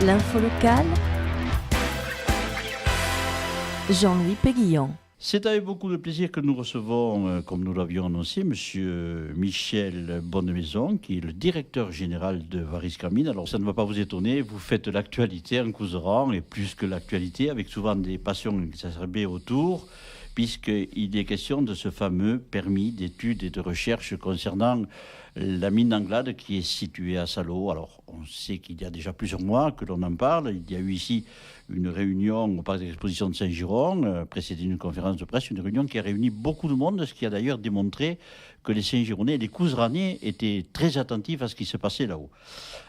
L'info locale, Jean-Louis Péguillon. C'est avec beaucoup de plaisir que nous recevons, comme nous l'avions annoncé, M. Michel Bonnemaison, qui est le directeur général de Variscamine. Alors, ça ne va pas vous étonner, vous faites l'actualité en Couserans, et plus que l'actualité, avec souvent des passions exacerbées autour, puisqu'il est question de ce fameux permis d'études et de recherche concernant la mine d'Anglade qui est située à Salaud. Alors, on sait qu'il y a déjà plusieurs mois que l'on en parle. Il y a eu ici une réunion au parc d'exposition de Saint-Giron, précédée d'une conférence de presse, une réunion qui a réuni beaucoup de monde, ce qui a d'ailleurs démontré que les Saint-Gironnais et les Couseraniers étaient très attentifs à ce qui se passait là-haut.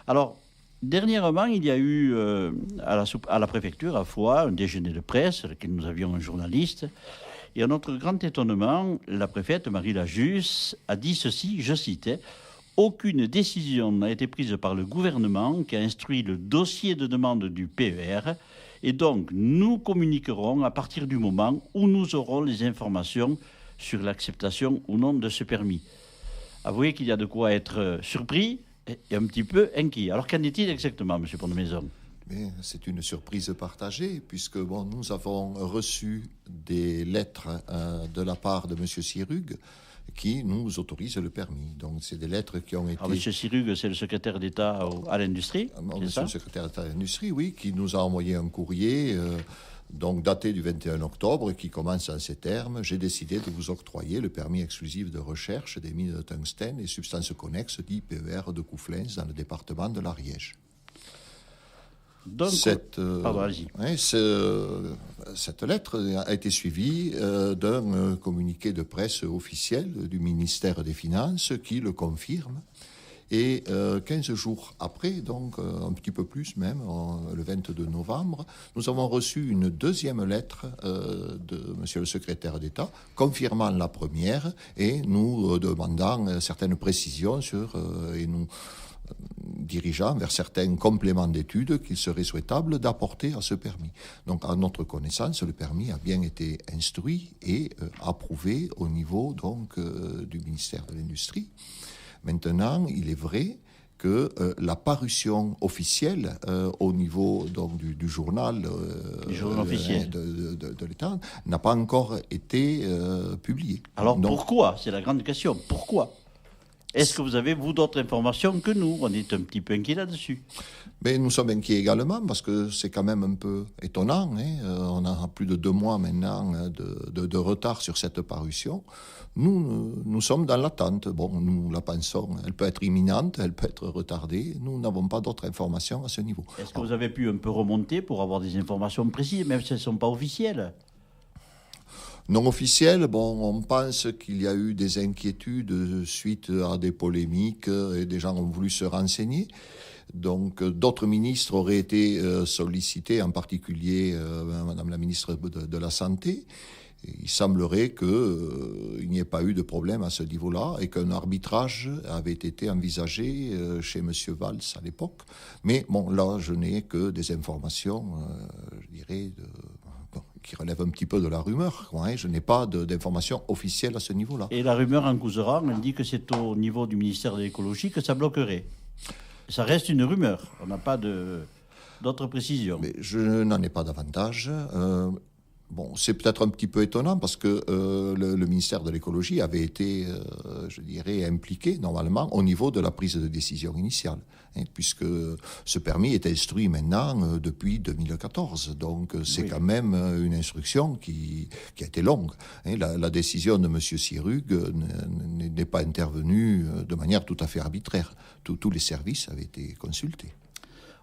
Alors, dernièrement, il y a eu à la préfecture, à Foix, un déjeuner de presse, dans lequel nous avions un journaliste. Et à notre grand étonnement, la préfète Marie Lajus a dit ceci, je cite, « Aucune décision n'a été prise par le gouvernement qui a instruit le dossier de demande du PER et donc nous communiquerons à partir du moment où nous aurons les informations sur l'acceptation ou non de ce permis. » Avouez qu'il y a de quoi être surpris et un petit peu inquiet. Alors qu'en est-il exactement, M. Bonnemaison ? Mais c'est une surprise partagée, puisque nous avons reçu des lettres de la part de M. Sirug qui nous autorisent le permis. Donc, c'est des lettres qui ont été... Alors, M. Sirug, c'est le secrétaire d'État à l'industrie, c'est ça ? Le secrétaire d'État à l'industrie, oui, qui nous a envoyé un courrier donc daté du 21 octobre, qui commence en ces termes. J'ai décidé de vous octroyer le permis exclusif de recherche des mines de tungstène et substances connexes, dit PER de Couflens, dans le département de l'Ariège. Donc, cette lettre a été suivie d'un communiqué de presse officiel du ministère des Finances qui le confirme. Et 15 jours après, donc un petit peu plus même, le 22 novembre, nous avons reçu une deuxième lettre de Monsieur le secrétaire d'État confirmant la première et nous demandant certaines précisions et nous dirigeant vers certains compléments d'études qu'il serait souhaitable d'apporter à ce permis. Donc, à notre connaissance, le permis a bien été instruit et approuvé au niveau du ministère de l'Industrie. Maintenant, il est vrai que la parution officielle au niveau du journal officiel de l'État n'a pas encore été publiée. Alors pourquoi ? C'est la grande question. Pourquoi ? Est-ce que vous avez, vous, d'autres informations que nous ? On est un petit peu inquiets là-dessus. Mais nous sommes inquiets également parce que c'est quand même un peu étonnant. On a plus de 2 mois maintenant de retard sur cette parution. Nous sommes dans l'attente. Nous la pensons. Elle peut être imminente, elle peut être retardée. Nous n'avons pas d'autres informations à ce niveau. Est-ce que vous avez pu un peu remonter pour avoir des informations précises, même si elles ne sont pas officielles ? Non officiel, on pense qu'il y a eu des inquiétudes suite à des polémiques et des gens ont voulu se renseigner. Donc d'autres ministres auraient été sollicités, en particulier Madame la ministre de la Santé. Il semblerait qu'il n'y ait pas eu de problème à ce niveau-là et qu'un arbitrage avait été envisagé chez M. Valls à l'époque. Mais là, je n'ai que des informations, je dirais, qui relève un petit peu de la rumeur. Je n'ai pas d'informations officielles à ce niveau-là. Et la rumeur en Couserans, elle dit que c'est au niveau du ministère de l'écologie que ça bloquerait. Ça reste une rumeur. On n'a pas d'autres précisions. Mais je n'en ai pas davantage. C'est peut-être un petit peu étonnant parce que le ministère de l'écologie avait été, je dirais, impliqué normalement au niveau de la prise de décision initiale, puisque ce permis est instruit maintenant depuis 2014. Donc c'est quand même une instruction qui a été longue. La décision de M. Sirug n'est pas intervenue de manière tout à fait arbitraire. Tous les services avaient été consultés.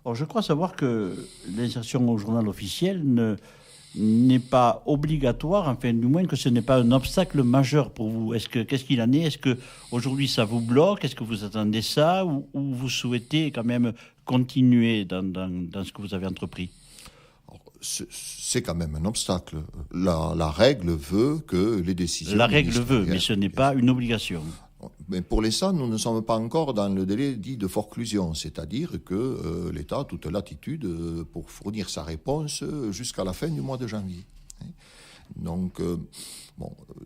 Alors, je crois savoir que l'insertion au journal officiel n'est pas obligatoire, enfin du moins que ce n'est pas un obstacle majeur pour vous. Qu'est-ce qu'il en est ? Est-ce qu'aujourd'hui ça vous bloque ? Est-ce que vous attendez ça ou vous souhaitez quand même continuer dans ce que vous avez entrepris ? C'est quand même un obstacle. La règle veut que les décisions... La règle veut, mais ce n'est pas une obligation. Mais pour l'instant, nous ne sommes pas encore dans le délai dit de forclusion, c'est-à-dire que l'État a toute latitude pour fournir sa réponse jusqu'à la fin du mois de janvier. Donc,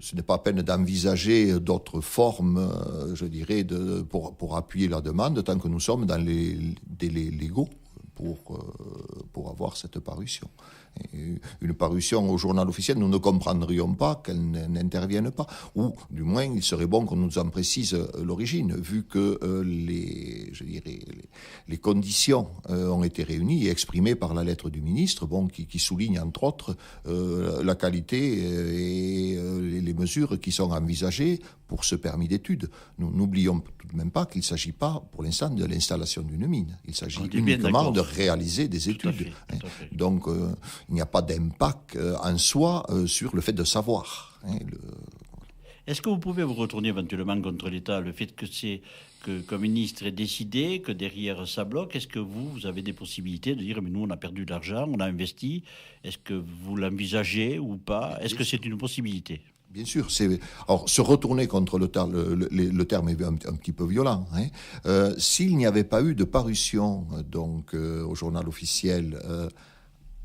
ce n'est pas à peine d'envisager d'autres formes, je dirais, pour appuyer la demande, tant que nous sommes dans les délais légaux pour avoir cette parution. Et une parution au journal officiel, nous ne comprendrions pas qu'elle n'intervienne pas. Ou, du moins, il serait bon qu'on nous en précise l'origine, vu que les conditions ont été réunies et exprimées par la lettre du ministre, qui souligne, entre autres, la qualité et les mesures qui sont envisagées pour ce permis d'études. Nous n'oublions tout de même pas qu'il ne s'agit pas, pour l'instant, de l'installation d'une mine. Il s'agit uniquement de réaliser des études. Tout à fait. Donc, il n'y a pas d'impact en soi sur le fait de savoir. Est-ce que vous pouvez vous retourner éventuellement contre l'État, le fait qu'un ministre ait décidé, que derrière ça bloque? Est-ce que vous avez des possibilités de dire, mais nous on a perdu de l'argent, on a investi? Est-ce que vous l'envisagez ou pas? Est-ce que c'est une possibilité? Bien sûr, alors se retourner contre le terme est un petit peu violent. S'il n'y avait pas eu de parution au journal officiel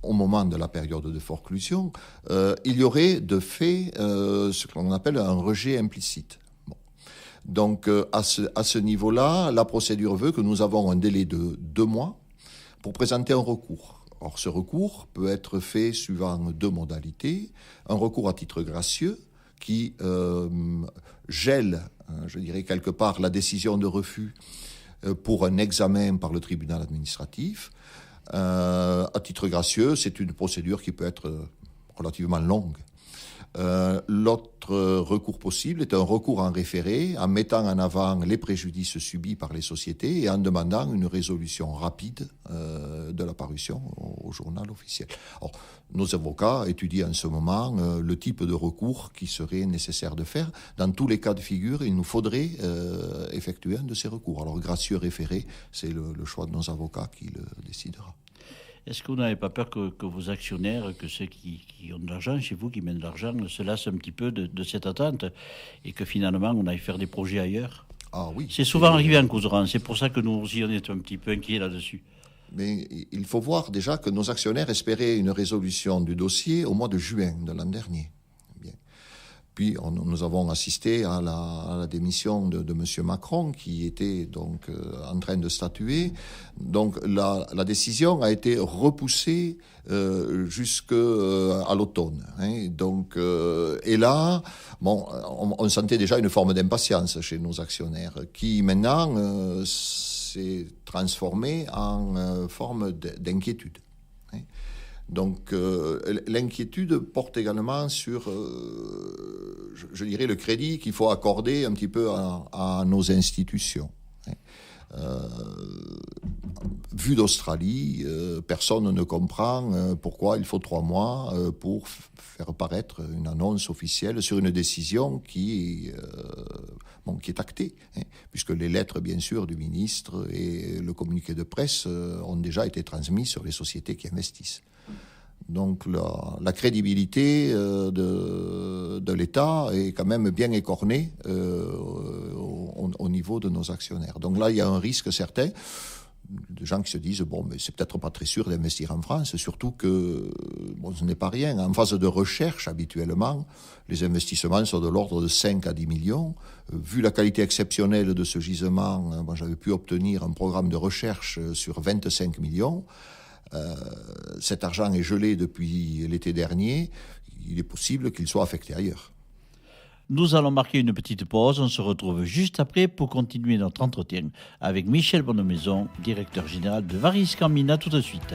au moment de la période de forclusion, il y aurait de fait ce qu'on appelle un rejet implicite. Bon. Donc à ce niveau-là, la procédure veut que nous avons un délai de 2 mois pour présenter un recours. Or, ce recours peut être fait suivant 2 modalités. Un recours à titre gracieux qui gèle, je dirais quelque part, la décision de refus pour un examen par le tribunal administratif. À titre gracieux, c'est une procédure qui peut être relativement longue. L'autre recours possible est un recours en référé, en mettant en avant les préjudices subis par les sociétés et en demandant une résolution rapide de la parution au journal officiel. Alors, nos avocats étudient en ce moment le type de recours qui serait nécessaire de faire. Dans tous les cas de figure, il nous faudrait effectuer un de ces recours. Alors, gracieux référé, c'est le choix de nos avocats qui le décidera. Est-ce que vous n'avez pas peur que vos actionnaires, que ceux qui ont de l'argent chez vous, qui mènent de l'argent, se lassent un petit peu de cette attente et que finalement on aille faire des projets ailleurs? Ah oui. C'est souvent arrivé en Couserans, c'est pour ça que nous aussi on est un petit peu inquiets là-dessus. Mais il faut voir déjà que nos actionnaires espéraient une résolution du dossier au mois de juin de l'an dernier. Bien. Puis nous avons assisté à la démission de M. Macron qui était donc en train de statuer. Donc la décision a été repoussée jusqu'à l'automne. Donc, et là, on sentait déjà une forme d'impatience chez nos actionnaires qui maintenant s'est transformée en forme d'inquiétude. Donc l'inquiétude porte également sur, je dirais, le crédit qu'il faut accorder un petit peu à nos institutions. Vu d'Australie, personne ne comprend pourquoi il faut 3 mois pour faire paraître une annonce officielle sur une décision qui est actée, puisque les lettres, bien sûr, du ministre et le communiqué de presse ont déjà été transmis sur les sociétés qui investissent. Donc la crédibilité de l'État est quand même bien écornée au niveau de nos actionnaires. Donc là, il y a un risque certain de gens qui se disent mais c'est peut-être pas très sûr d'investir en France, surtout que ce n'est pas rien. En phase de recherche, habituellement, les investissements sont de l'ordre de 5 à 10 millions. Vu la qualité exceptionnelle de ce gisement, j'avais pu obtenir un programme de recherche sur 25 millions. Cet argent est gelé depuis l'été dernier. Il est possible qu'il soit affecté ailleurs. Nous allons marquer une petite pause. On se retrouve juste après pour continuer notre entretien avec Michel Bonnemaison, directeur général de Variscan Mines. À tout de suite.